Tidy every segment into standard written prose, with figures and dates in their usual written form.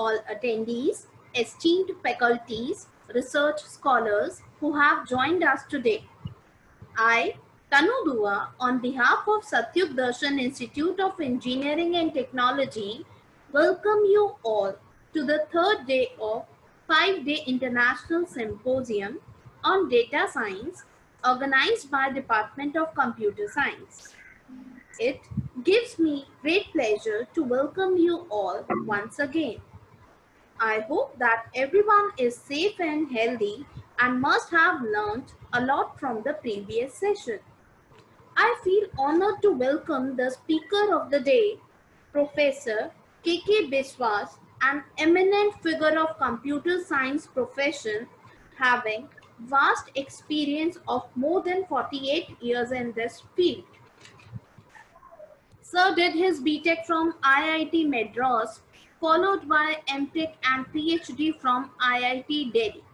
all attendees, esteemed faculties, research scholars who have joined us today. I, Tanu Dua, on behalf of Satyug Darshan Institute of Engineering and Technology, welcome you all to the third day of 5-day International Symposium on Data Science organized by Department of Computer Science. It gives me great pleasure to welcome you all once again. I hope that everyone is safe and healthy and must have learned a lot from the previous session. I feel honored to welcome the speaker of the day, Professor K.K. Biswas, an eminent figure of computer science profession, having vast experience of more than 48 years in this field. Sir did his BTech from IIT Madras, followed by MTech and PhD from IIT Delhi.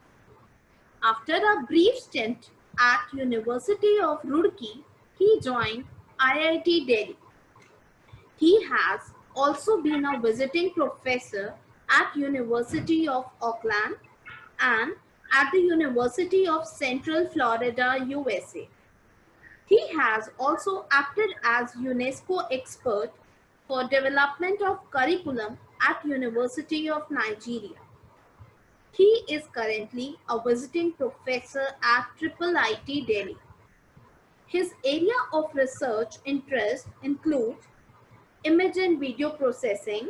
After a brief stint at University of Roorkee, he joined IIT Delhi. He has also been a visiting professor at University of Auckland and at the University of Central Florida, USA. He has also acted as UNESCO expert for development of curriculum at University of Nigeria. He is currently a visiting professor at IIT Delhi. His area of research interest includes image and video processing,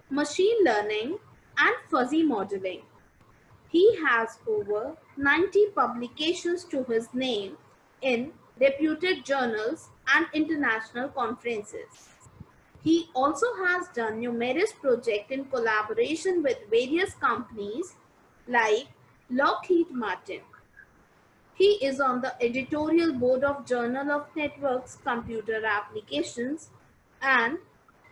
machine learning, and fuzzy modeling. He has over 90 publications to his name in reputed journals and international conferences. He also has done numerous projects in collaboration with various companies like Lockheed Martin. He is on the editorial board of Journal of Networks Computer Applications and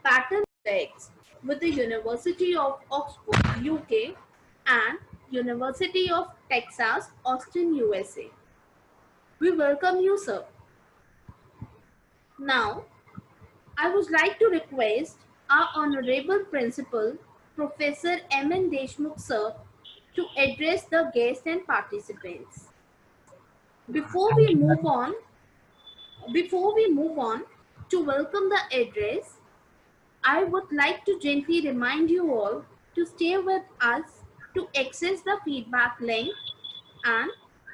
Patent X with the University of Oxford, UK and University of Texas, Austin, USA. We welcome you, sir. Now, I would like to request our Honorable Principal, Professor M.N. Deshmukh, sir, to address the guests and participants. Before we move on to welcome the address, I would like to gently remind you all to stay with us to access the feedback link, and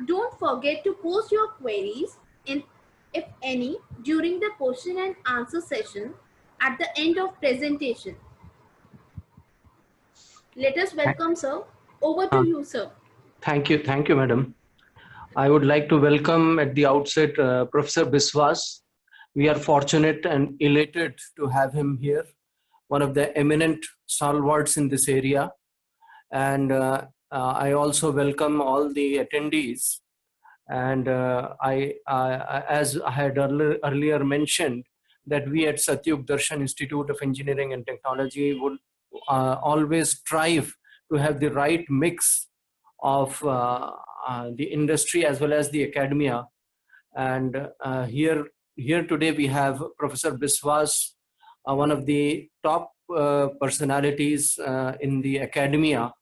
don't forget to post your queries if any during the question and answer session at the end of presentation. Let us welcome sir. Over to you, sir. Thank you, madam. I would like to welcome at the outset Professor Biswas. We are fortunate and elated to have him here, one of the eminent stalwarts in this area. And I also welcome all the attendees. And as I had earlier mentioned, that we at Satyug Darshan Institute of Engineering and Technology would always strive to have the right mix of the industry as well as the academia. And here today we have Professor Biswas, one of the top personalities in the academia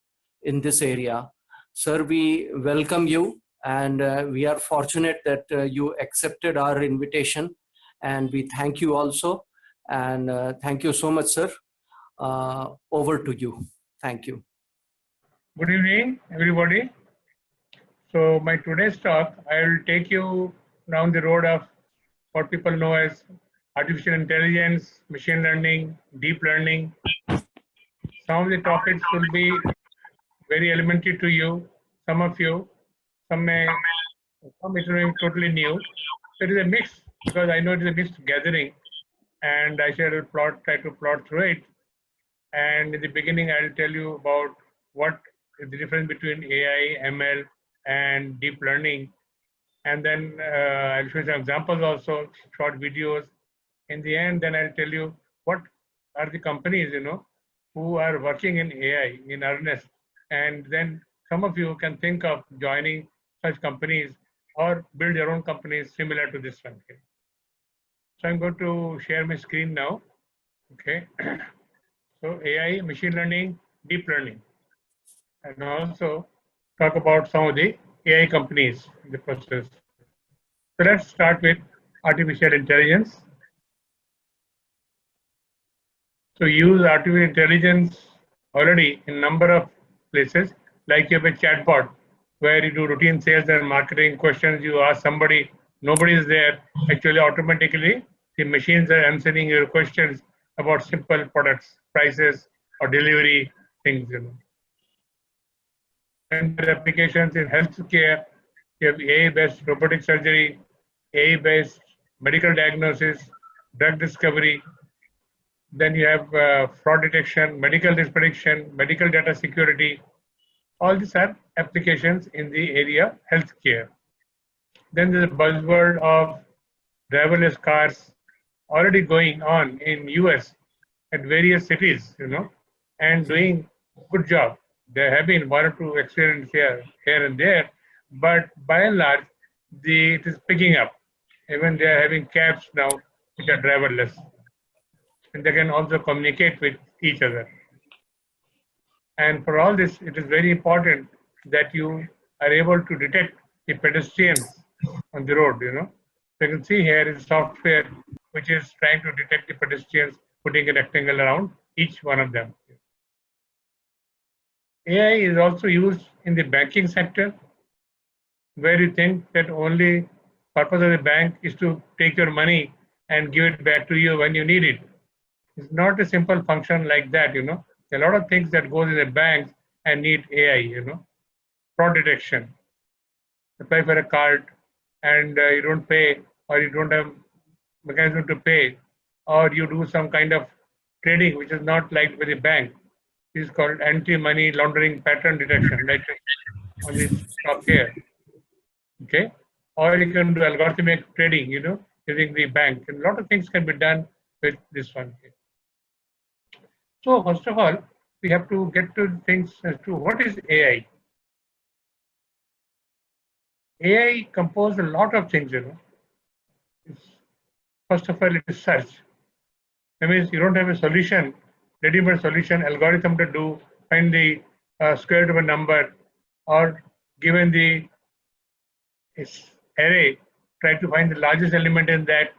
in this area. Sir, we welcome you, and we are fortunate that you accepted our invitation, and we thank you also. And thank you so much, sir. Over to you. Thank you. Good evening, everybody. So my today's talk, I will take you down the road of what people know as artificial intelligence, machine learning, deep learning. Some of the topics will be very elementary to you, some of you, some it will be totally new. So it is a mix, because I know it is a mixed gathering, and I shall try to plot through it. And in the beginning, I'll tell you about what is the difference between AI, ML, and deep learning. And then I'll show you some examples also, short videos. In the end, then I'll tell you what are the companies, who are working in AI in earnest. And then some of you can think of joining such companies or build your own companies similar to this one. Okay. So I'm going to share my screen now. Okay. So AI, machine learning, deep learning, and also talk about some of the AI companies in the process. So let's start with artificial intelligence. So use artificial intelligence already in number of places, like you have a chatbot where you do routine sales and marketing questions. You ask somebody, nobody is there. Actually, automatically, the machines are answering your questions about simple products, prices, or delivery things. And there are applications in healthcare. You have AI-based robotic surgery, AI-based medical diagnosis, drug discovery. Then you have fraud detection, medical risk prediction, medical data security. All these are applications in the area healthcare. Then there's a buzzword of driverless cars already going on in US at various cities, and doing good job. There have been one or two accidents here and there, but by and large, it is picking up. Even they are having cabs now which are driverless, and they can also communicate with each other. And for all this, it is very important that you are able to detect the pedestrians on the road. You can see here is software which is trying to detect the pedestrians, putting a rectangle around each one of them. AI is also used in the banking sector, where you think that only purpose of the bank is to take your money and give it back to you when you need it. It's not a simple function like that. There are a lot of things that goes in the banks and need AI. Fraud detection. Apply for a card and you don't pay, or you don't have mechanism to pay, or you do some kind of trading which is not liked by the bank. This is called anti-money laundering pattern detection, like on this top here. Okay, or you can do algorithmic trading, using the bank. And a lot of things can be done with this one here. So first of all, we have to get to things as to what is AI. AI composes a lot of things, First of all, it is search. That means you don't have a solution, ready-made solution, algorithm to do, find the square root of a number, or given the array, try to find the largest element in that.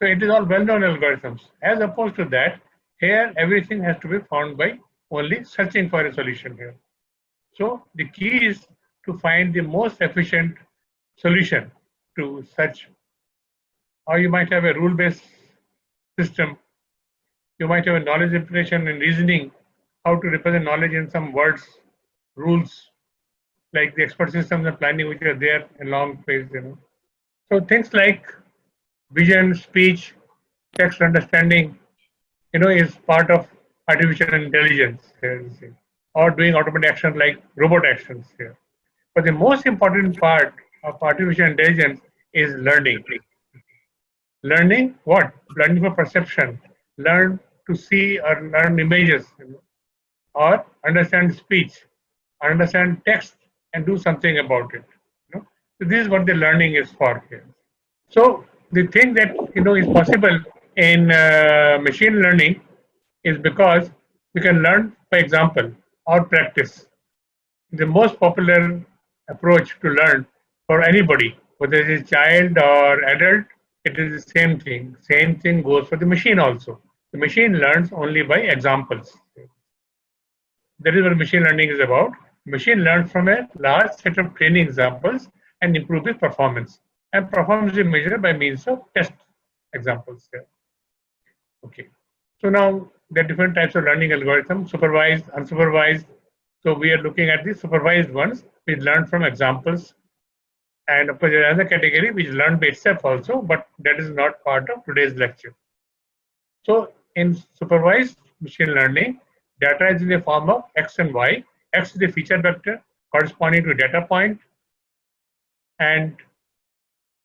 So it is all well-known algorithms. As opposed to that, here everything has to be found by only searching for a solution here. So the key is to find the most efficient solution to search. Or you might have a rule-based system. You might have a knowledge interpretation and reasoning, how to represent knowledge in some words, rules, like the expert systems and planning, which are there in long phase. So things like vision, speech, text understanding, is part of artificial intelligence here, or doing automated actions like robot actions here. But the most important part of artificial intelligence is learning. Learning what? Learning for perception. Learn to see or learn images, or understand speech, understand text, and do something about it. So this is what the learning is for here. So the thing that is possible in machine learning is because we can learn by example or practice. The most popular approach to learn for anybody, whether it is child or adult, it is the same thing. Same thing goes for the machine also. The machine learns only by examples. That is what machine learning is about. Machine learns from a large set of training examples and improves its performance. And performance is measured by means of test examples here. Okay. So now there are different types of learning algorithms, supervised, unsupervised. So we are looking at the supervised ones, which learn from examples. And of course, there is another category which learn by itself also, but that is not part of today's lecture. So in supervised machine learning, data is in the form of X and Y. X is the feature vector corresponding to data point, and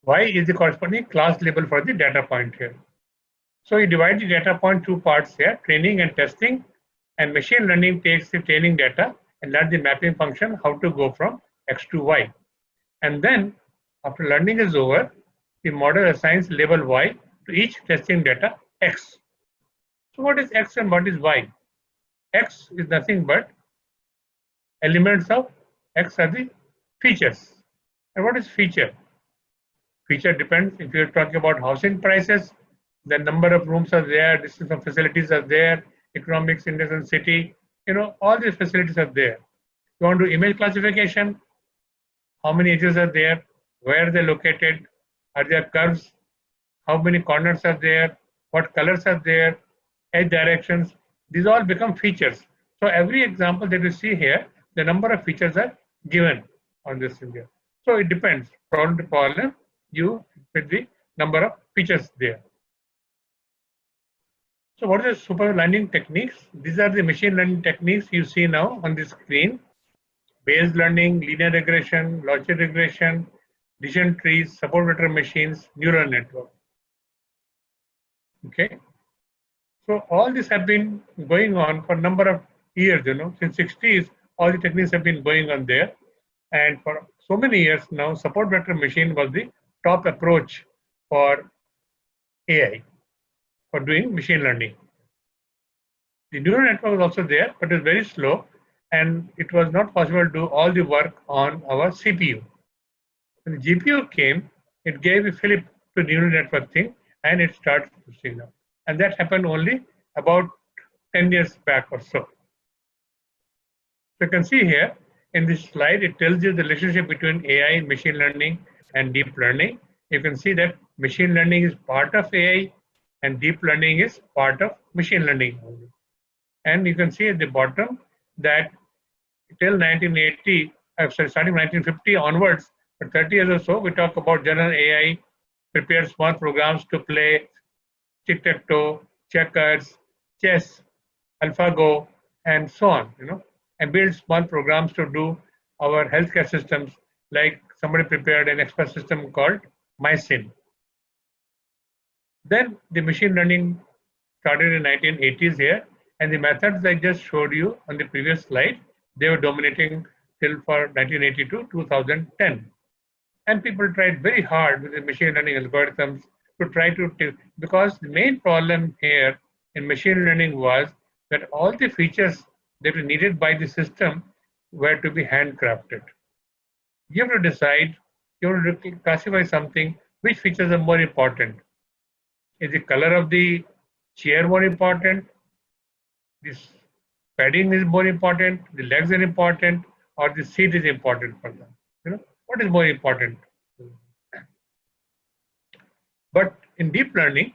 Y is the corresponding class label for the data point here. So you divide the data point two parts here, training and testing, and machine learning takes the training data and learns the mapping function how to go from X to Y. And then after learning is over, the model assigns label Y to each testing data X. So what is X and what is Y? X is nothing but Elements of X are the features. And what is feature? Feature depends. If you're talking about housing prices, the number of rooms are there, distance of facilities are there, economics index and city, all these facilities are there. You want to image classification, how many edges are there, where they're located, are there curves, how many corners are there, what colors are there, edge directions, these all become features. So every example that you see here, the number of features are given on this in there. So it depends, problem to problem, you fit the number of features there. So what are the super learning techniques? These are the machine learning techniques you see now on the screen. Bayes learning, linear regression, logistic regression, decision trees, support vector machines, neural network. Okay. So all these have been going on for a number of years, since 60s, all the techniques have been going on there. And for so many years now, support vector machine was the top approach for AI, for doing machine learning. The neural network was also there, but it was very slow, and it was not possible to do all the work on our CPU. When the GPU came, it gave a flip to neural network thing, and it started pushing up. And that happened only about 10 years back or so. So you can see here in this slide, it tells you the relationship between AI, machine learning, and deep learning. You can see that machine learning is part of AI, and deep learning is part of machine learning only. And you can see at the bottom that till 1980, starting 1950 onwards, for 30 years or so, we talk about general AI, prepare small programs to play tic-tac-toe, checkers, chess, AlphaGo, and so on, and build small programs to do our healthcare systems, like somebody prepared an express system called MySyn. Then the machine learning started in 1980s here, and the methods I just showed you on the previous slide, they were dominating till for 1980 to 2010. And people tried very hard with the machine learning algorithms to try to, because the main problem here in machine learning was that all the features that were needed by the system were to be handcrafted. You have to decide, you have to classify something, which features are more important. Is the color of the chair more important? This padding is more important, the legs are important, or the seat is important for them. What is more important? But in deep learning,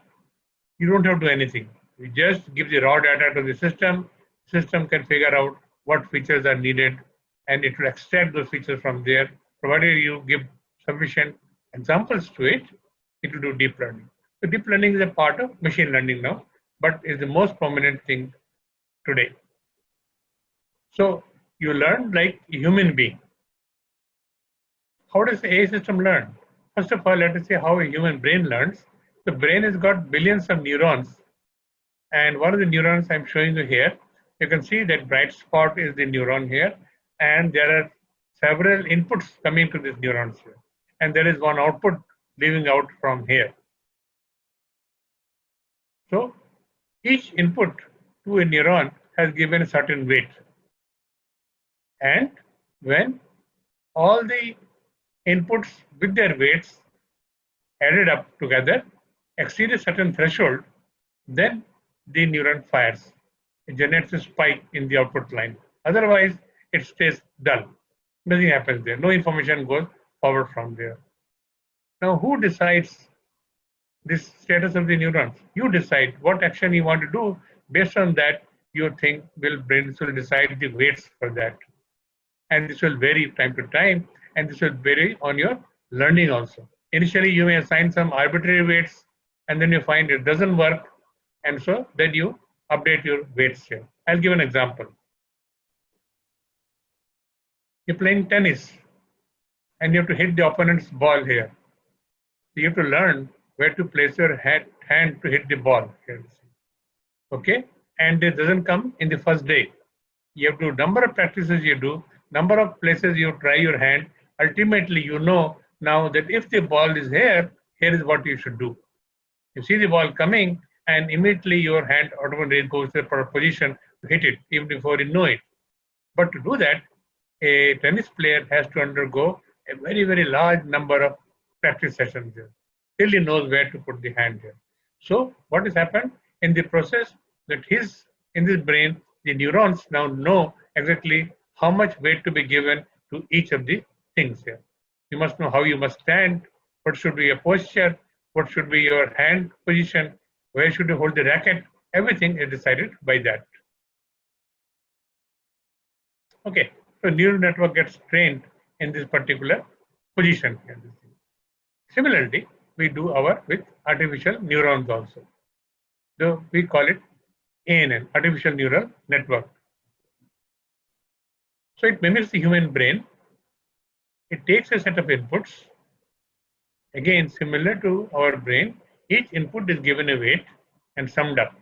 you don't have to do anything. You just give the raw data to the system. System can figure out what features are needed, and it will extract those features from there. Provided you give sufficient examples to it, it will do deep learning. So deep learning is a part of machine learning now, but is the most prominent thing today. So you learn like a human being. How does the AI system learn? First of all, let us see how a human brain learns. The brain has got billions of neurons. And one of the neurons I'm showing you here, you can see that bright spot is the neuron here. And there are several inputs coming to these neurons here. And there is one output leaving out from here. So each input to a neuron has given a certain weight. And when all the inputs with their weights added up together exceed a certain threshold, then the neuron fires. It generates a spike in the output line. Otherwise, it stays dull. Nothing happens there. No information goes forward from there. Now, who decides this status of the neurons? You decide what action you want to do. Based on that, you think brain will decide the weights for that. And this will vary time to time, and this will vary on your learning also. Initially, you may assign some arbitrary weights, and then you find it doesn't work, and so then you update your weights here. I'll give an example. You're playing tennis, and you have to hit the opponent's ball here. So you have to learn where to place your hand to hit the ball here. Okay, and it doesn't come in the first day. You have to do number of practices you do, number of places you try your hand. Ultimately, you know now that if the ball is here, here is what you should do. You see the ball coming, and immediately your hand automatically goes to the proper position to hit it, even before you know it. But to do that, a tennis player has to undergo a very, very large number of practice sessions here till he knows where to put the hand here. So what has happened in the process that in his brain, the neurons now know exactly how much weight to be given to each of the things here. You must know how you must stand, what should be your posture, what should be your hand position, where should you hold the racket. Everything is decided by that. Okay, so neural network gets trained in this particular position here. Similarly, we do our with artificial neurons also. So we call it ANN, artificial neural network. So it mimics the human brain. It takes a set of inputs. Again, similar to our brain, each input is given a weight and summed up,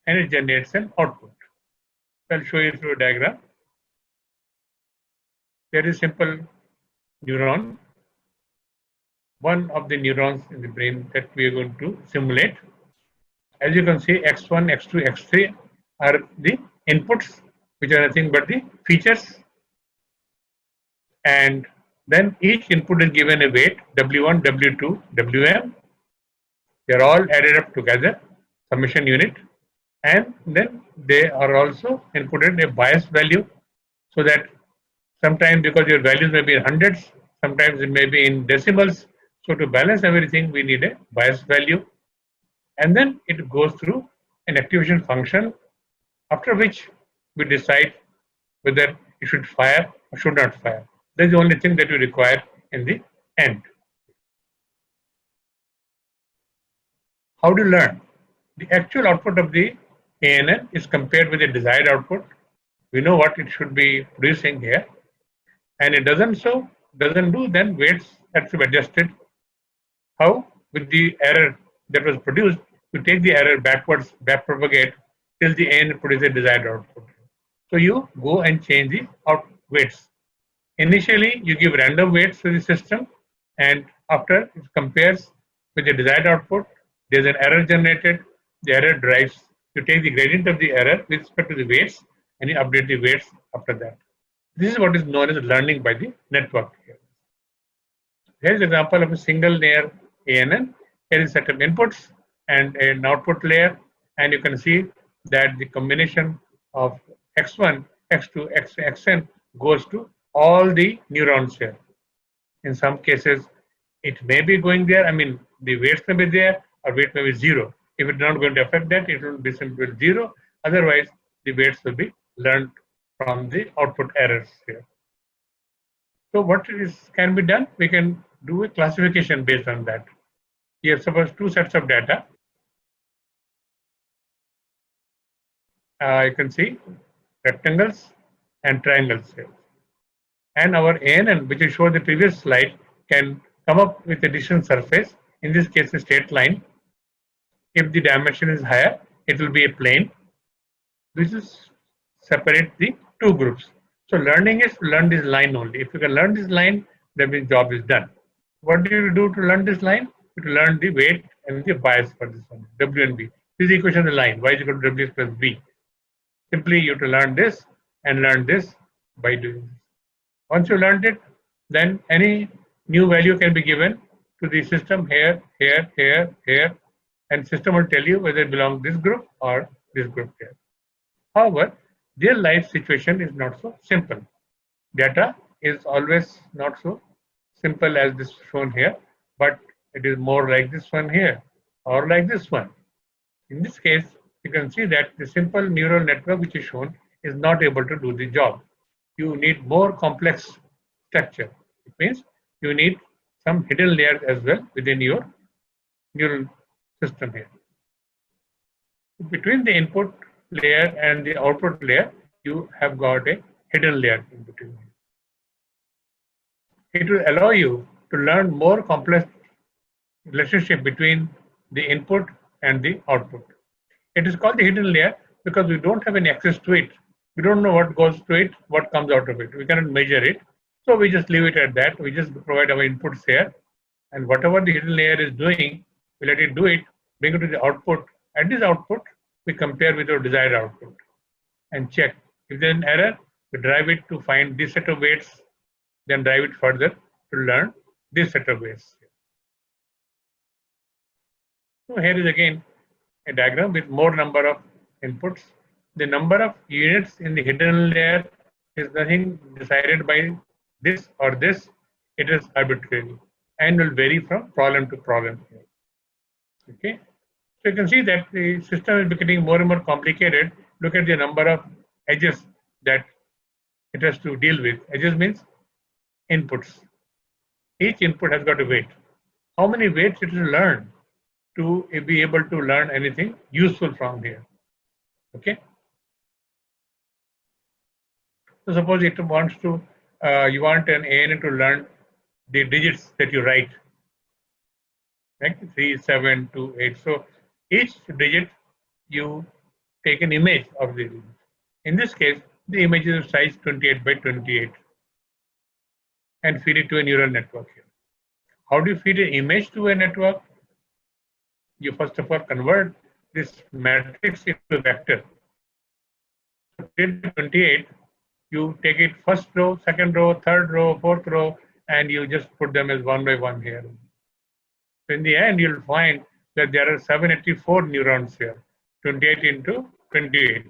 and it generates an output. I'll show you through a diagram. There is simple neuron, one of the neurons in the brain that we are going to simulate. As you can see, X1, X2, X3 are the inputs, which are nothing but the features. And then each input is given a weight, W1, W2, Wm. They are all added up together, summation unit. And then they are also inputted a bias value, so that sometimes, because your values may be in hundreds, sometimes it may be in decimals. So to balance everything, we need a bias value. And then it goes through an activation function, after which we decide whether it should fire or should not fire. That's the only thing that we require in the end. How do you learn? The actual output of the ANN is compared with the desired output. We know what it should be producing here. And it doesn't do, then weights have to be adjusted. How? With the error that was produced, you take the error backwards, back propagate till the ANN produces the desired output. So you go and change the weights. Initially, you give random weights to the system, and after it compares with the desired output, there's an error generated. The error drives. You take the gradient of the error with respect to the weights, and you update the weights after that. This is what is known as learning by the network. Here is an example of a single layer ANN. Here is a set of inputs and an output layer, and you can see that the combination of X1, X2, Xn goes to all the neurons here. In some cases, it may be going there. I mean, the weights may be there, or weight may be 0. If it's not going to affect that, it will be simply 0. Otherwise, the weights will be learned from the output errors here. So what can be done? We can do a classification based on that. Here, suppose two sets of data. You can see rectangles and triangles here. And our ANN, which is shown in the previous slide, can come up with a decision surface, in this case a straight line. If the dimension is higher, it will be a plane. This is separate the two groups. So learning is to learn this line only. If you can learn this line, then the job is done. What do you do to learn this line? You learn the weight and the bias for this one, W and B. This is the equation of the line, y is equal to W plus B. Simply you have to learn this and learn this by doing this. Once you learned it, then any new value can be given to the system here, here, here, here, and system will tell you whether it belongs to this group or this group here. However, real life situation is not so simple. Data is always not so simple as this shown here, but it is more like this one here or like this one. In this case, you can see that the simple neural network which is shown is not able to do the job. You need more complex structure. It means you need some hidden layers as well within your neural system here. Between the input layer and the output layer, you have got a hidden layer in between. It will allow you to learn more complex relationship between the input and the output. It is called the hidden layer because we don't have any access to it. We don't know what goes to it, what comes out of it. We cannot measure it. So we just leave it at that. We just provide our inputs here. And whatever the hidden layer is doing, we let it do it, bring it to the output. At this output, we compare with our desired output and check. If there's an error, We drive it to find this set of weights, then drive it further to learn this set of weights. So here is again a diagram with more number of inputs. The number of units in the hidden layer is nothing decided by this or this. It is arbitrary and will vary from problem to problem. Okay. So you can see that the system is becoming more and more complicated. Look at the number of edges that it has to deal with. Edges means inputs. Each input has got a weight. How many weights it will learn to be able to learn anything useful from here? Okay. So suppose it wants to, you want an ANN to learn the digits that you write, like 3, 7, 2, 8. So each digit you take an image of the digit. In this case, the image is of size 28 by 28 and feed it to a neural network here. How do you feed an image to a network? You first of all convert this matrix into a vector. 28, you take it first row, second row, third row, fourth row, and you just put them as one by one here. So in the end, you'll find that there are 784 neurons here. 28 into 28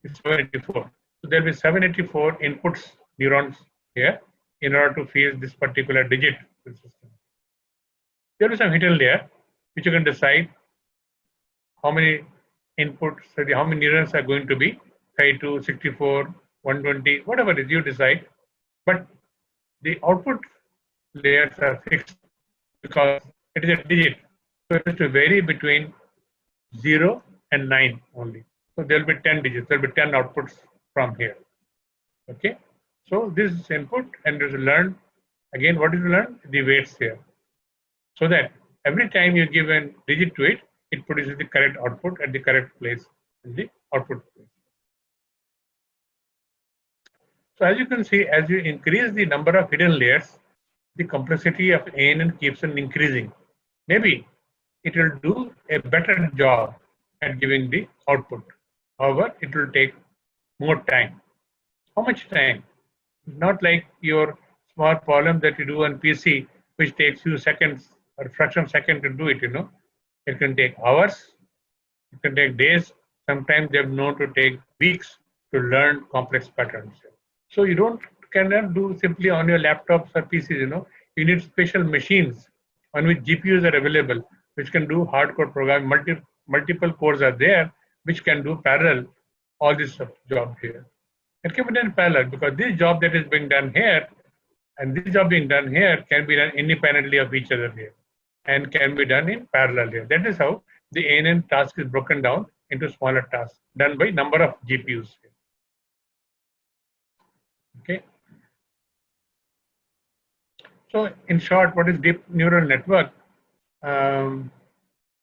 is 784. So there will be 784 inputs neurons here in order to feed this particular digit to the system. There is some hidden layer which you can decide how many inputs, how many neurons are going to be, 32, 64, 120, whatever it is you decide. But the output layers are fixed because it is a digit. So it has to vary between 0 and 9 only. So there will be 10 digits, there will be 10 outputs from here. Okay. So this is input and you learn, again, what is you learn? The weights here. So that every time you give a digit to it, it produces the correct output at the correct place in the output place. So as you can see, as you increase the number of hidden layers, the complexity of ANN keeps on increasing. Maybe it will do a better job at giving the output. However, it will take more time. How much time? Not like your small problem that you do on PC, which takes few seconds or fraction of a second to do it, you know. It can take hours, it can take days. Sometimes they're known to take weeks to learn complex patterns. So you cannot do simply on your laptops or PCs, you know. You need special machines on which GPUs are available, which can do hardcore programming. Multiple cores are there, which can do parallel all this job here. It can be done in parallel because this job that is being done here and this job being done here can be done independently of each other here and can be done in parallel here. That is how the ANN task is broken down into smaller tasks done by number of GPUs. Okay. So in short, what is deep neural network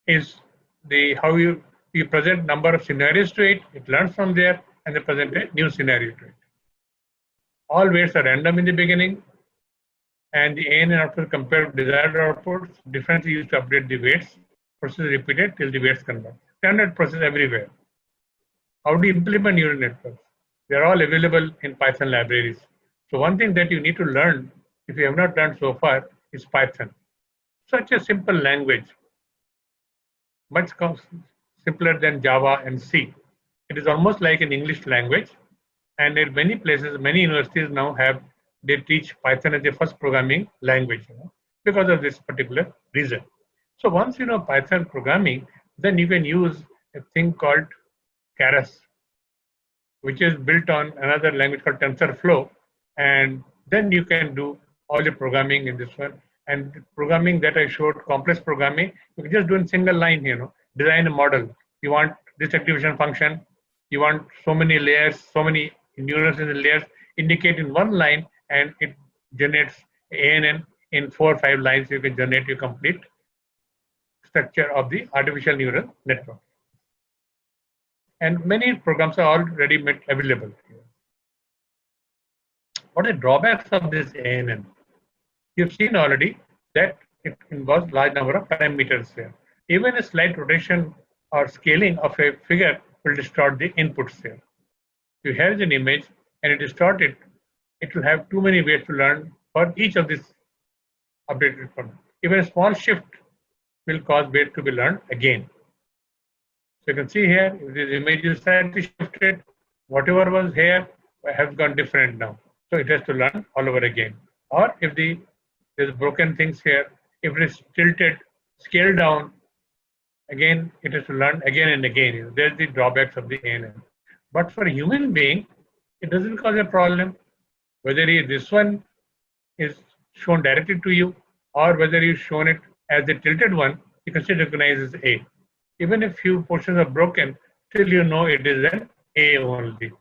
is how you present number of scenarios to it, it learns from there and they present a new scenario to it. All weights are random in the beginning and the ANN output compared with desired outputs, differently used to update the weights, process repeated till the weights convert. Standard process everywhere. How do you implement neural networks? They are all available in Python libraries. So one thing that you need to learn, if you have not learned so far, is Python. Such a simple language, much simpler than Java and C. It is almost like an English language. And in many places, many universities now they teach Python as a first programming language, you know, because of this particular reason. So once you know Python programming, then you can use a thing called Keras, which is built on another language called TensorFlow. And then you can do all the programming in this one. And the programming that I showed, complex programming, you can just do in single line, you know, design a model. You want this activation function, you want so many layers, so many neurons in the layers, indicate in one line, and it generates ANN in 4 or 5 lines. You can generate your complete structure of the artificial neural network. And many programs are already made available. What are the drawbacks of this ANN? You've seen already that it involves large number of parameters here. Even a slight rotation or scaling of a figure will distort the inputs here. You have an image and it is sorted, it will have too many ways to learn for each of these updated components. Even a small shift will cause weight to be learned again. So you can see here, if this image is slightly shifted, whatever was here has gone different now. So it has to learn all over again. Or if there's broken things here, if it is tilted, scaled down, again it has to learn again and again. There's the drawbacks of the ANN. But for a human being, it doesn't cause a problem. Whether this one is shown directly to you or whether you've shown it as the tilted one, you can still recognize as A. Even if few portions are broken, still you know it is an A only.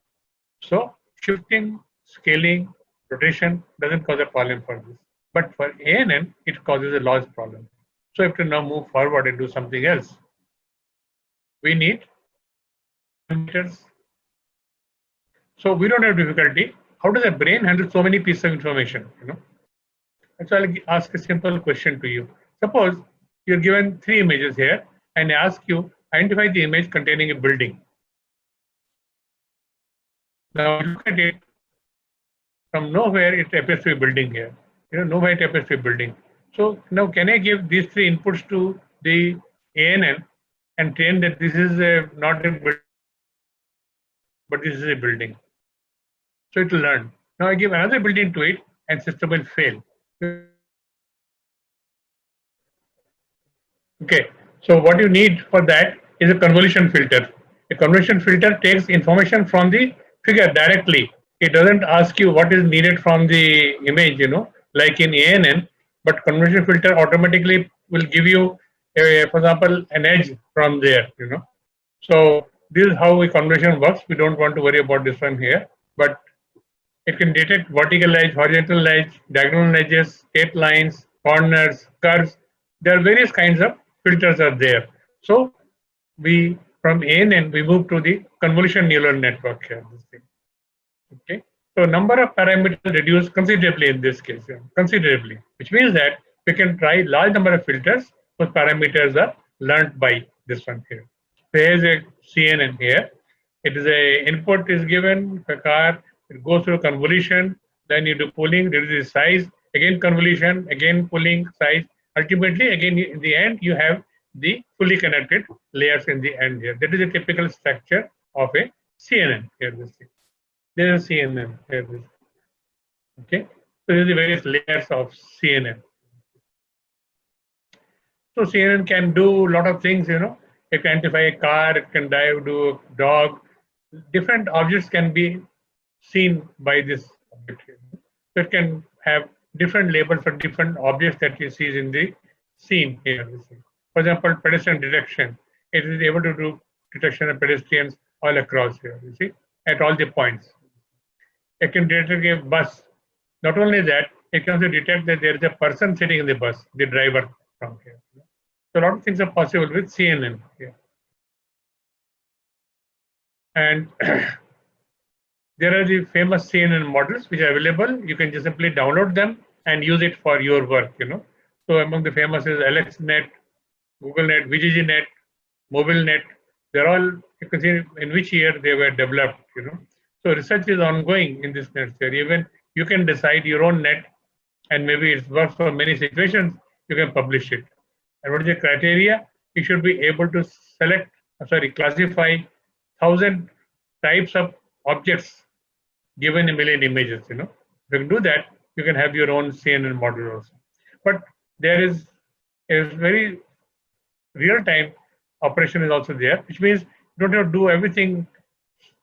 So shifting, scaling, rotation doesn't cause a problem for this. But for ANN, it causes a large problem. So if to now move forward and do something else, we need parameters. So we don't have difficulty. How does the brain handle so many pieces of information? So I'll ask a simple question to you. Suppose you're given 3 images here, and I ask you identify the image containing a building. Now look at it. From nowhere, it appears to be a building here. Nowhere it appears to be a building. So now, can I give these 3 inputs to the ANN and train that this is not a building, but this is a building? So it will learn. Now I give another building to it, and system will fail. Okay. So what you need for that is a convolution filter. A convolution filter takes information from the figure directly. It doesn't ask you what is needed from the image, like in ANN, but convolution filter automatically will give you, for example, an edge from there, So this is how a convolution works. We don't want to worry about this one here, but it can detect vertical edge, horizontal edge, diagonal edges, straight lines, corners, curves. There are various kinds of filters are there. So we from ANN we move to the convolution neural network here. This thing. Okay. So number of parameters reduced considerably in this case, considerably, which means that we can try large number of filters. Those parameters are learned by this one here. There is a CNN here. It is a input is given, a car, it goes through convolution, then you do pooling, reduce the size, again convolution, again pooling, size. Ultimately, again in the end, you have the fully connected layers in the end here. That is a typical structure of a CNN here. This thing. There is a CNN here. Okay. So there are the various layers of CNN. So CNN can do a lot of things, It can identify a car, it can do a dog. Different objects can be seen by this object here. So it can have different labels for different objects that you see in the scene here. For example, pedestrian detection. It is able to do detection of pedestrians all across here, at all the points. It can detect a bus. Not only that, it can also detect that there is a person sitting in the bus, the driver from here. So a lot of things are possible with CNN here. And there are the famous CNN models which are available. You can just simply download them and use it for your work, So among the famous is AlexNet, GoogleNet, VGGNet, MobileNet. They're all, you can see in which year they were developed, So research is ongoing in this net. Even you can decide your own net, and maybe it works for many situations, you can publish it. And what is the criteria? You should be able to classify 1,000 types of objects given a million images, If you can do that, you can have your own CNN model also. But there is a very real-time operation is also there, which means you don't have to do everything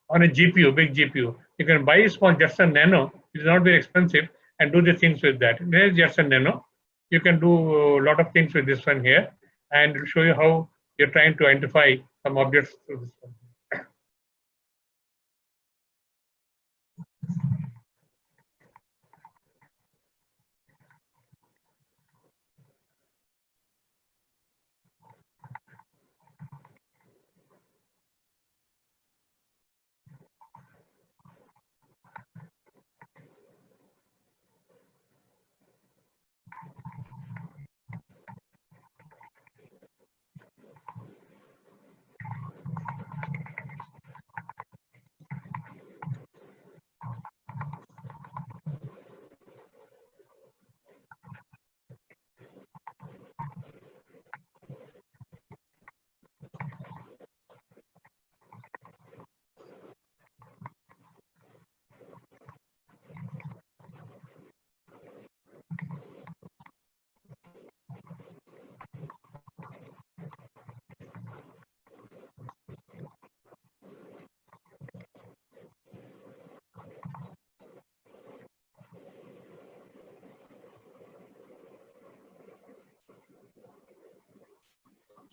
on a GPU, big GPU. You can buy a small Jetson Nano, it is not very expensive, and do the things with that. There is Jetson Nano. You can do a lot of things with this one here, and it'll show you how you're trying to identify some objects through this one.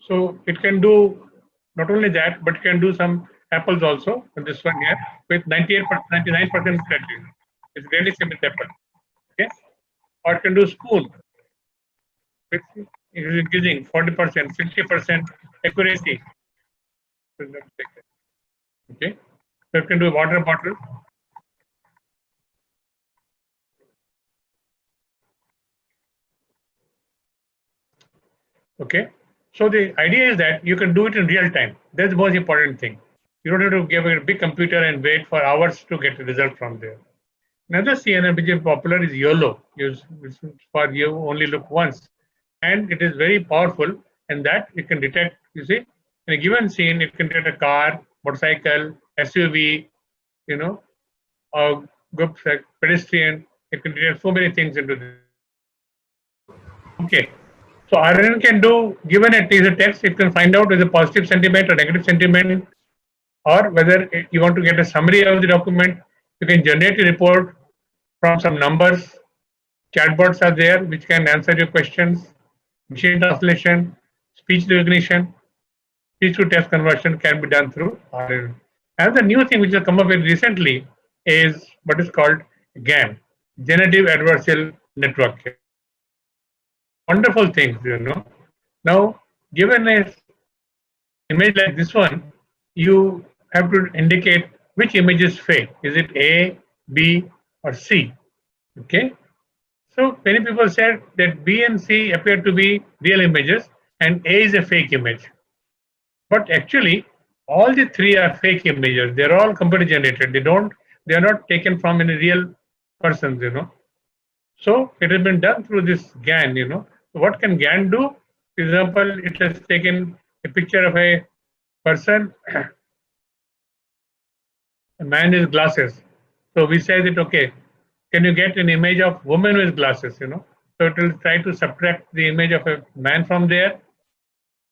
So it can do not only that, but it can do some apples also. And this one here with 98%, 99% accuracy. It's really same with apple. Okay, or it can do spoon with increasing 40%, 60% accuracy. Okay, so it can do water bottle. Okay, so the idea is that you can do it in real time. That's the most important thing. You don't have to give a big computer and wait for hours to get a result from there. Another CNN which is popular is YOLO. Use for you only look once, and it is very powerful. And that it can detect. You see, in a given scene, it can detect a car, motorcycle, SUV, you know, or group like pedestrian. It can detect so many things into this. Okay. So RNN can do, given it is a text, it can find out whether positive sentiment or negative sentiment, or whether you want to get a summary of the document. You can generate a report from some numbers. Chatbots are there which can answer your questions. Machine translation, speech recognition, speech to text conversion can be done through RNN. Another new thing which has come up with recently is what is called GAN, Generative Adversarial Network. Wonderful things, you know. Now, given a image like this one, you have to indicate which image is fake. Is it A, B, or C? Okay. So many people said that B and C appear to be real images and A is a fake image. But actually, all the three are fake images. They're all computer generated. They are not taken from any real persons, you know. So it has been done through this GAN, you know. What can GAN do? For example, it has taken a picture of a person, a man with glasses. So we say that, okay, can you get an image of woman with glasses, you know? So it will try to subtract the image of a man from there,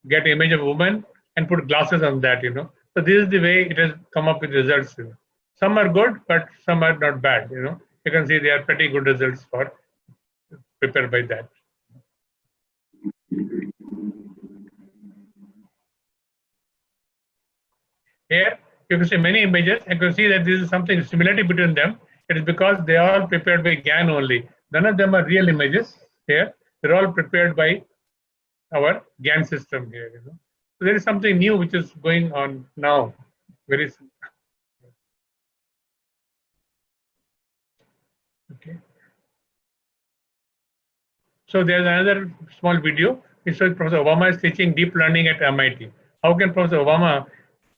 get an image of a woman, and put glasses on that, you know. So this is the way it has come up with results. You know. Some are good, but some are not bad, you know. You can see they are pretty good results for prepared by that. Here you can see many images. You can see that this is something similarity between them. It is because they are all prepared by GAN only. None of them are real images here. They're all prepared by our GAN system here. You know. So there is something new which is going on now. Very okay. So there's another small video. It shows Professor Obama is teaching deep learning at MIT. How can Professor Obama,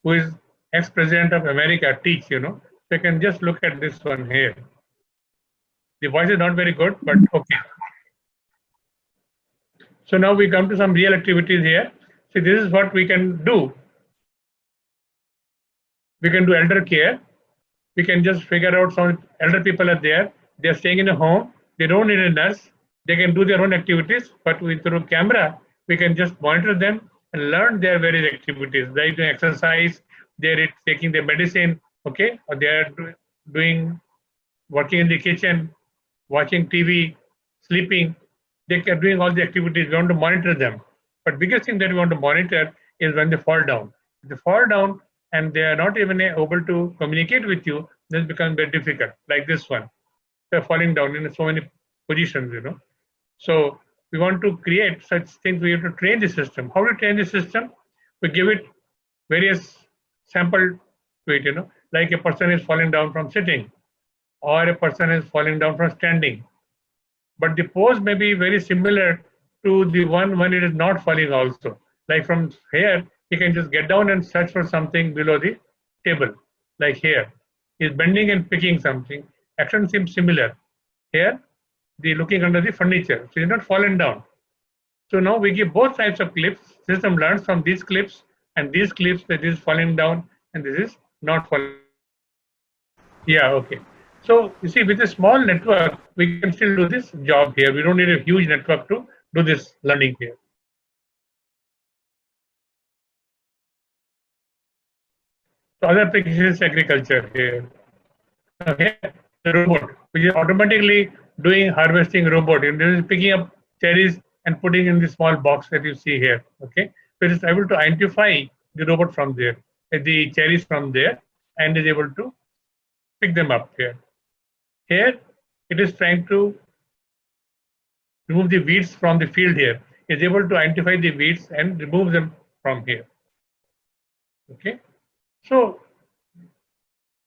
who is ex-president of America, teach? You know, so you can just look at this one here. The voice is not very good, but okay. So now we come to some real activities here. See, this is what we can do. We can do elder care. We can just figure out some elder people are there. They're staying in a home. They don't need a nurse. They can do their own activities, but through camera, we can just monitor them and learn their various activities. They're doing exercise, they're taking their medicine, okay, or they're doing working in the kitchen, watching TV, sleeping. They are doing all the activities. We want to monitor them. But biggest thing that we want to monitor is when they fall down. If they fall down and they are not even able to communicate with you, this becomes very difficult. Like this one, they're falling down in so many positions, you know. So we want to create such things. We have to train the system. How to train the system? We give it various sample to it, you know, like a person is falling down from sitting, or a person is falling down from standing. But the pose may be very similar to the one when it is not falling also. Like from here, he can just get down and search for something below the table. Like here, he's bending and picking something. Action seems similar. Here, the looking under the furniture. So he's not fallen down. So now we give both types of clips. System learns from these clips and these clips that this is falling down and this is not falling. Yeah, okay. So you see, with a small network, we can still do this job here. We don't need a huge network to do this learning here. So other applications, agriculture here. Okay, the robot, which is automatically doing harvesting robot. And this is picking up cherries and putting in the small box that you see here. Okay, So it is able to identify the robot from there, the cherries from there, and is able to pick them up here. Here, it is trying to remove the weeds from the field here. It is able to identify the weeds and remove them from here. Okay. So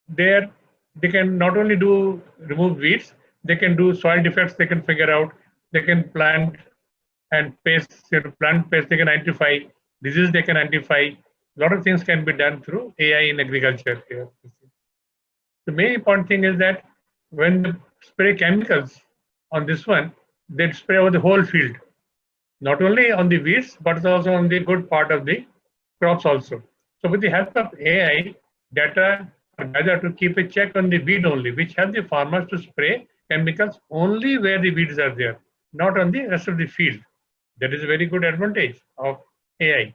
there, they can not only do remove weeds, they can do soil defects, they can figure out, they can plant and pests, plant pests, they can identify disease, they can identify. A lot of things can be done through AI in agriculture here. The main important thing is that when they spray chemicals on this one, they spray over the whole field, not only on the weeds, but also on the good part of the crops also. So with the help of AI, data are gathered to keep a check on the weed only, which helps the farmers to spray chemicals only where the weeds are there, not on the rest of the field. That is a very good advantage of AI.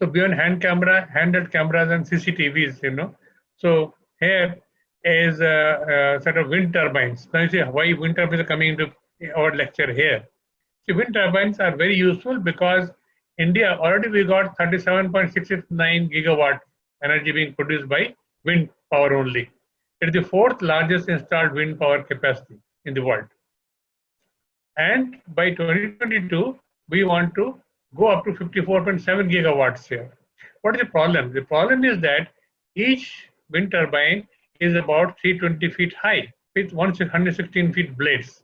So beyond handheld cameras and CCTVs, so here is a set of wind turbines. Now you see why wind turbines are coming into our lecture here. See, wind turbines are very useful because India already we got 37.669 gigawatt energy being produced by wind power only. It is the fourth largest installed wind power capacity in the world. And by 2022, we want to go up to 54.7 gigawatts here. What is the problem? The problem is that each wind turbine is about 320 feet high with 116 feet blades.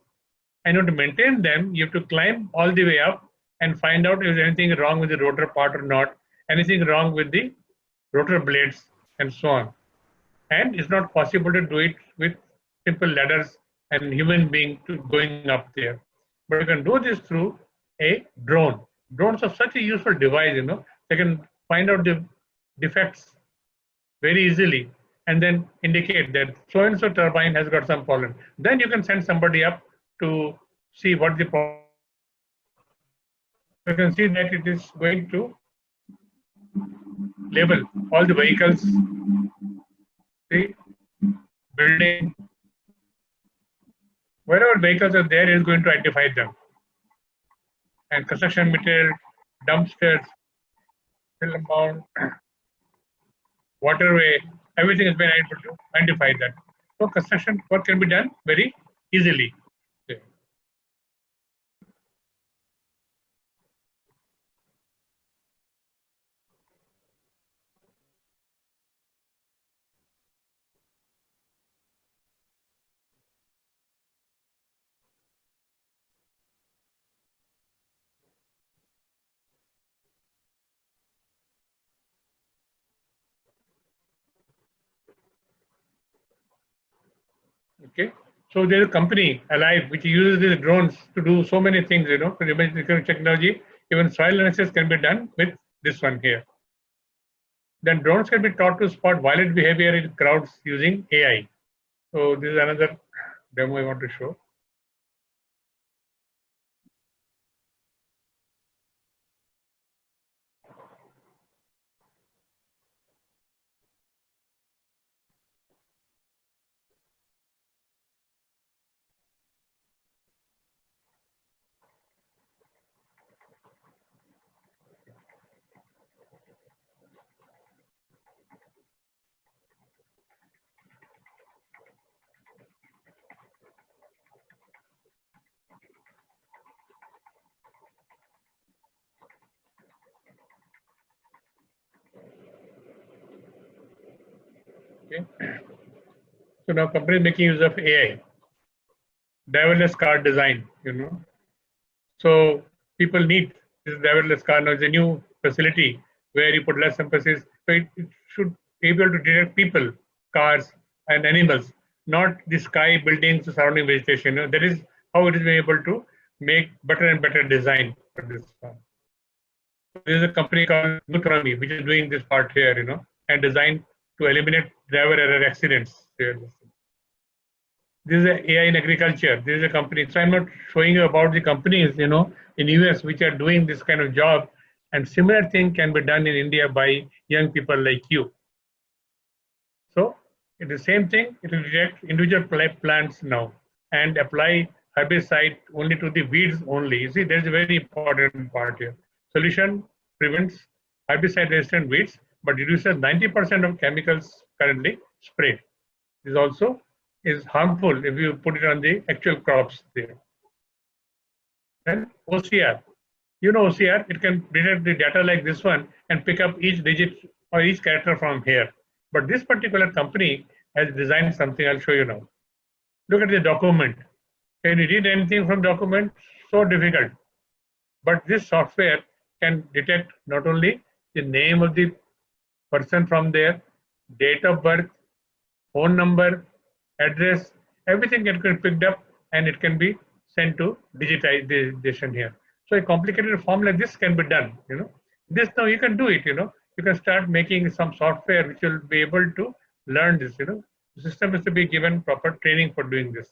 And to maintain them, you have to climb all the way up and find out if there's anything wrong with the rotor part or not, anything wrong with the rotor blades, and so on. And it's not possible to do it with simple ladders and human being going up there. But you can do this through a drone. Drones are such a useful device, they can find out the defects very easily and then indicate that so-and-so turbine has got some problem. Then you can send somebody up to see what the problem. You can see that it is going to label all the vehicles, the building, wherever vehicles are there, it is going to identify them. And construction material, dumpsters, film bound, waterway, everything has been able to identify that. So construction work can be done very easily. Okay, so there's a company Alive which uses these drones to do so many things, for image recognition technology. Even soil analysis can be done with this one here. Then drones can be taught to spot violent behavior in crowds using AI. So this is another demo I want to show. Okay. So now companies making use of AI, driverless car design, So people need this driverless car. Now it's a new facility where you put less emphasis. So it should be able to detect people, cars, and animals, not the sky, buildings, surrounding vegetation. That is how it is being able to make better and better design for this car. There is a company called Nutrami, which is doing this part here, and designed to eliminate driver error accidents. This is a AI in agriculture. This is a company. So I'm not showing you about the companies, in US which are doing this kind of job, and similar thing can be done in India by young people like you. So it's the same thing. It will detect individual plants now and apply herbicide only to the weeds only. You see, there's a very important part here. solution prevents herbicide-resistant weeds, but reduces 90% of chemicals currently sprayed. This also is harmful if you put it on the actual crops there. Then OCR. You know OCR, it can detect the data like this one and pick up each digit or each character from here. But this particular company has designed something I'll show you now. Look at the document. Can you read anything from document? So difficult. But this software can detect not only the name of the person from there, date of birth, phone number, address, everything can be picked up and it can be sent to digitization here. So a complicated form like this can be done, you know. This now you can do it, you know. You can start making some software which will be able to learn this, you know. The system is to be given proper training for doing this.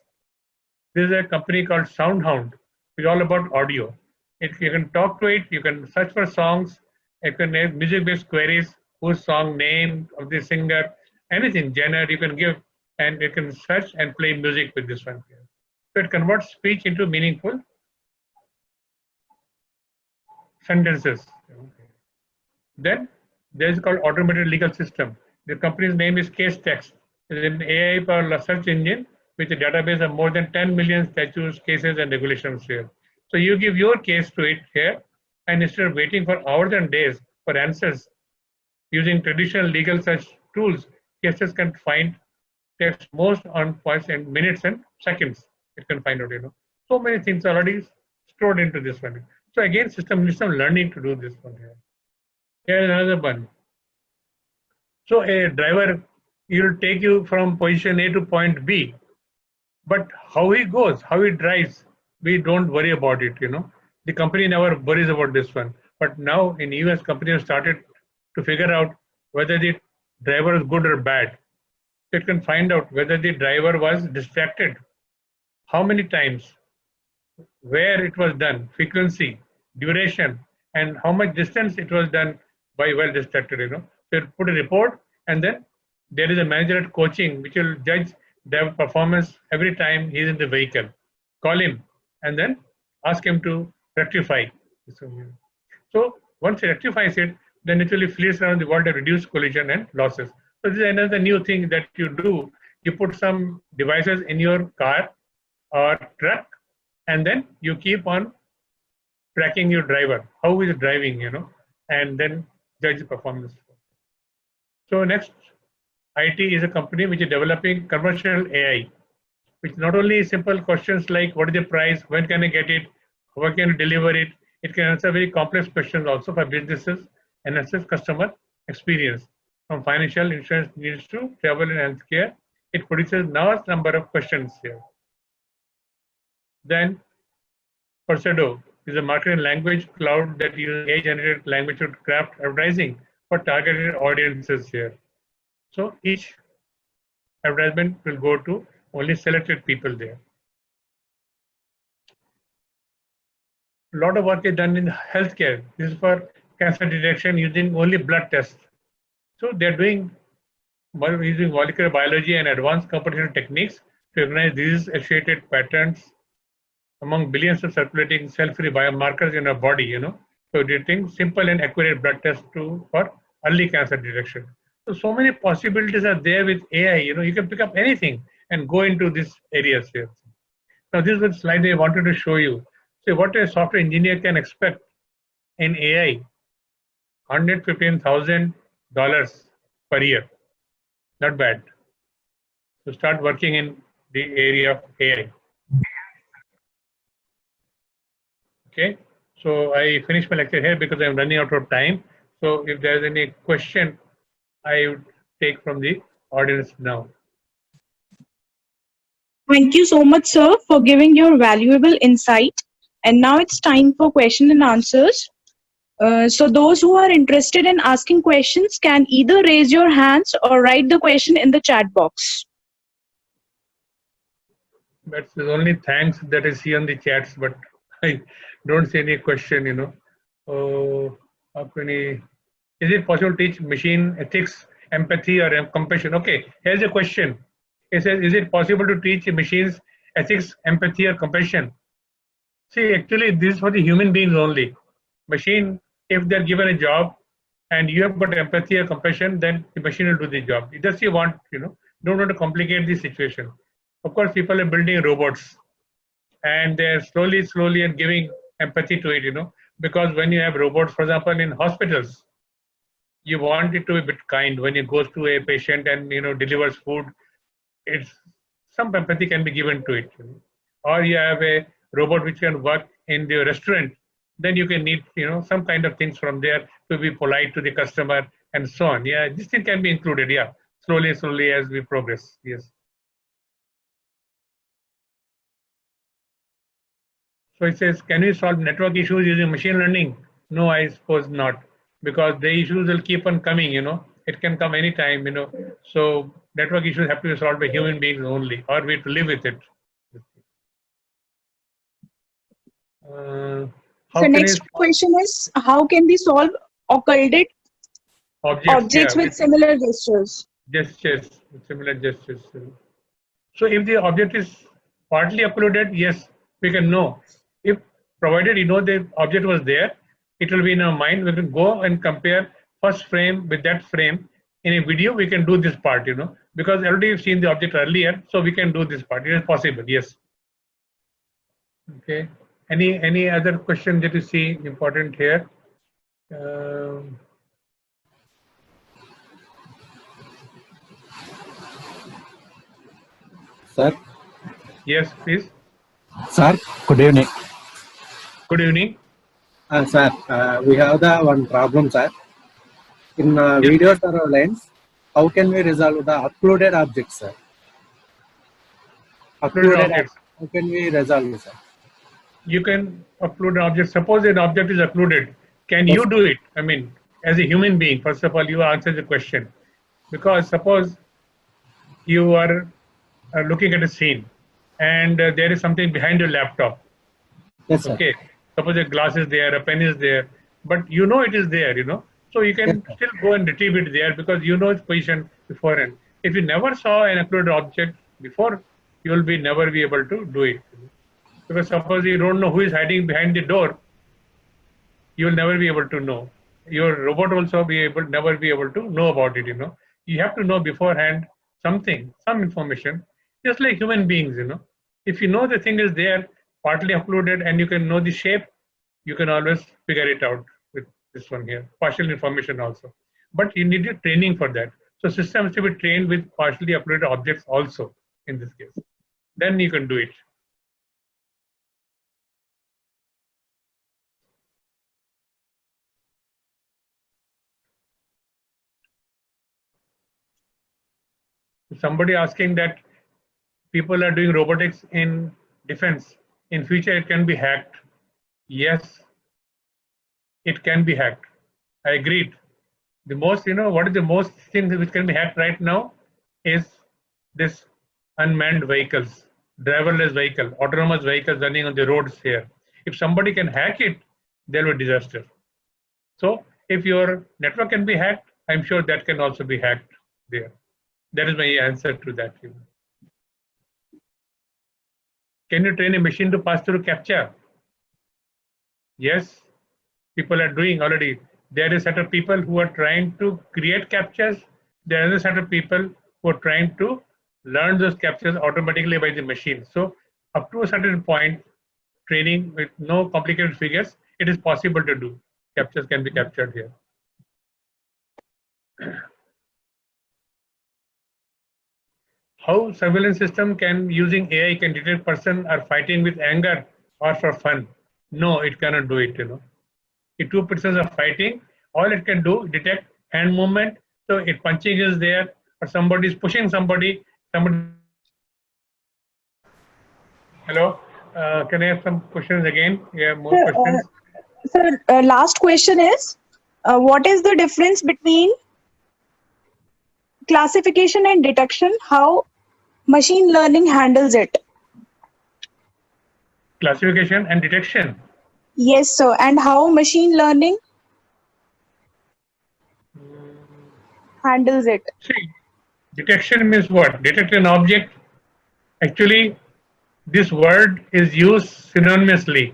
There is a company called SoundHound, which is all about audio. You can talk to it, you can search for songs, you can have music-based queries, whose song, name of the singer, anything, genre you can give, and you can search and play music with this one. So it converts speech into meaningful sentences. Then there's called automated legal system. The company's name is CaseText. It's an AI-powered search engine with a database of more than 10 million statutes, cases, and regulations here. So you give your case to it here, and instead of waiting for hours and days for answers using traditional legal search tools, cases can find text most on points in minutes and seconds. It can find out, you know. So many things already stored into this one. So again, system needs some learning to do this one here. Here's another one. So a driver, will take you from position A to point B, but how he goes, how he drives, we don't worry about it, you know. The company never worries about this one. But now in US, companies have started to figure out whether the driver is good or bad. It can find out whether the driver was distracted, how many times, where it was done, frequency, duration, and how much distance it was done by well distracted, you know. So you put a report, and then there is a manager at coaching which will judge their performance every time he's in the vehicle. Call him and then ask him to rectify. So once he rectifies it, then it will flees around the world to reduce collision and losses. So this is another new thing that you do. You put some devices in your car or truck, and then you keep on tracking your driver, how is driving, you know, and then judge the performance. So next, IT is a company which is developing commercial AI, which not only simple questions like what is the price, when can I get it, how can you deliver it. It can answer very complex questions also for businesses and assess customer experience. From financial insurance needs to travel and healthcare, it produces large number of questions here. Then Percedo is a marketing language cloud that uses AI-generated language to craft advertising for targeted audiences here. So each advertisement will go to only selected people there. A lot of work is done in healthcare. This is for cancer detection using only blood tests. So they're doing using molecular biology and advanced computational techniques to recognize disease-associated patterns among billions of circulating cell-free biomarkers in our body, you know. So detecting simple and accurate blood tests for early cancer detection. So many possibilities are there with AI, you know. You can pick up anything and go into these areas here. Now this is the slide I wanted to show you. So what a software engineer can expect in AI, $115,000 per year. Not bad. So start working in the area of AI. Okay, so I finished my lecture here because I'm running out of time. So if there's any question, I would take from the audience now. Thank you so much, sir, for giving your valuable insight. And now it's time for question and answers. So those who are interested in asking questions can either raise your hands or write the question in the chat box. That's the only thanks that I see on the chats, but I don't see any question, you know. Oh, is it possible to teach machine ethics, empathy, or compassion? Okay, here's a question. It says, is it possible to teach machines ethics, empathy, or compassion? See, actually, this is for the human beings only. Machine if they're given a job and you have got empathy or compassion, then the machine will do the job. It does you want, don't want to complicate the situation. Of course, people are building robots and they're slowly and giving empathy to it, because when you have robots, for example, in hospitals, you want it to be a bit kind. When it goes to a patient and delivers food, it's some empathy can be given to it. Or you have a robot which can work in the restaurant, then you can need some kind of things from there to be polite to the customer and so on. Yeah, this thing can be included. Yeah, slowly as we progress. Yes. So it says, can we solve network issues using machine learning? No, I suppose not, because the issues will keep on coming. It can come anytime. So network issues have to be solved by human beings only, or we have to live with it. So next question is, how can we solve occluded objects with similar gestures? Similar gestures. So if the object is partly occluded, yes, we can know. If provided the object was there, it will be in our mind. We can go and compare first frame with that frame. In a video, we can do this part, because already you've seen the object earlier, so we can do this part. It is possible, yes. Okay. Any other question that you see important here? Sir? Yes, please. Sir, good evening. Good evening. Sir, we have the one problem, sir. In Yes. video surveillance, how can we resolve the occluded objects, sir? Occluded objects. How can we resolve it, sir? You can upload an object. Suppose an object is occluded. Can you do it? I mean, as a human being, first of all, you answer the question. Because suppose you are looking at a scene and there is something behind your laptop. Yes, sir. Okay. Suppose a glass is there, a pen is there, but it is there, So you can still go and retrieve it there because its position beforehand. If you never saw an occluded object before, you will never be able to do it. Because suppose you don't know who is hiding behind the door, you will never be able to know. Your robot also never be able to know about it. You have to know beforehand some information, just like human beings. If you know the thing is there, partly occluded, and you can know the shape, you can always figure it out with this one here, partial information also. But you need a training for that. So system has to be trained with partially occluded objects also in this case. Then you can do it. Somebody asking that people are doing robotics in defense. In future, it can be hacked. Yes, it can be hacked. I agreed. The most, what is the most thing which can be hacked right now is this unmanned vehicles, driverless vehicle, autonomous vehicles running on the roads here. If somebody can hack it, there will be disaster. So if your network can be hacked, I'm sure that can also be hacked there. That is my answer to that. Can you train a machine to pass through CAPTCHA? Yes, people are doing already. There is a set of people who are trying to create CAPTCHAs. There is a set of people who are trying to learn those CAPTCHAs automatically by the machine. So up to a certain point, training with no complicated figures, it is possible to do. CAPTCHAs can be captured here. How surveillance system using AI can detect person are fighting with anger or for fun? No, it cannot do it. If two persons are fighting, all it can do detect hand movement. So if punching is there or somebody is pushing somebody. Hello, can I have some questions again? Yeah, more questions. Sir, last question is, what is the difference between classification and detection? How machine learning handles it? Classification and detection. Yes, sir. And how machine learning handles it? See, detection means what? Detect an object. Actually, this word is used synonymously.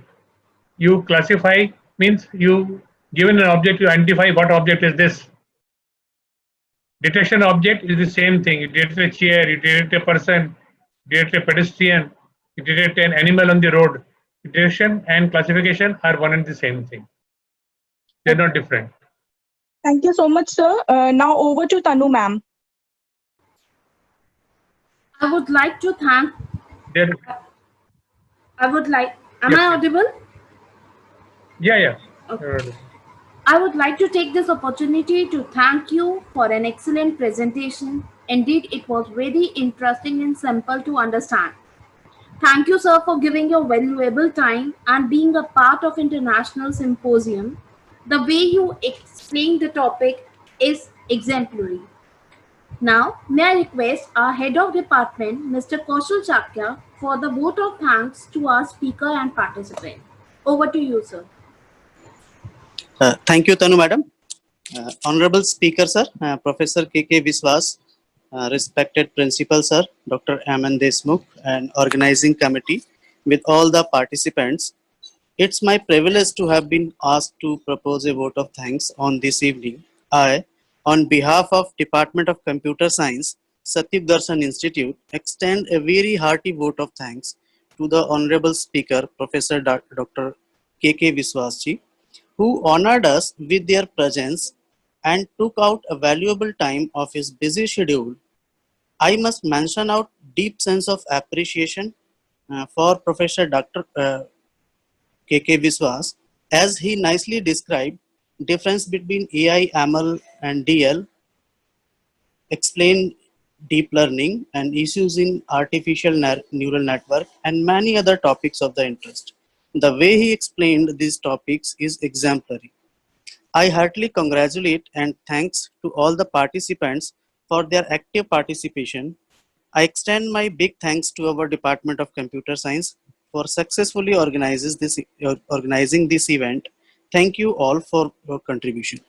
You classify means you Given an object, you identify what object is this. Detection object is the same thing. You detect a chair, you detect a person, you detect a pedestrian, you detect an animal on the road. Detection and classification are one and the same thing. They're not different. Thank you so much, sir. Now over to Tanu ma'am. I would like to thank, They're, am Yes, I yes. audible? Yeah. Okay. I would like to take this opportunity to thank you for an excellent presentation. Indeed, it was very interesting and simple to understand. Thank you, sir, for giving your valuable time and being a part of International Symposium. The way you explain the topic is exemplary. Now, may I request our Head of Department, Mr. Kaushal Chakya, for the vote of thanks to our speaker and participant. Over to you, sir. Thank you, Tanu Madam. Honorable Speaker, Sir, Professor K.K. Viswas, respected Principal, Sir, Dr. Aman Desmukh, and Organizing Committee, with all the participants. It's my privilege to have been asked to propose a vote of thanks on this evening. I, on behalf of Department of Computer Science, Satyup Darshan Institute, extend a very hearty vote of thanks to the Honorable Speaker, Professor Dr. K.K. Viswasji, who honored us with their presence and took out a valuable time of his busy schedule. I must mention out deep sense of appreciation for Professor Dr. K.K. Viswas, as he nicely described difference between AI, ML, and DL, explained deep learning and issues in artificial neural network, and many other topics of the interest. The way he explained these topics is exemplary. I heartily congratulate and thanks to all the participants for their active participation. I extend my big thanks to our Department of Computer Science for successfully organizing this event. Thank you all for your contribution.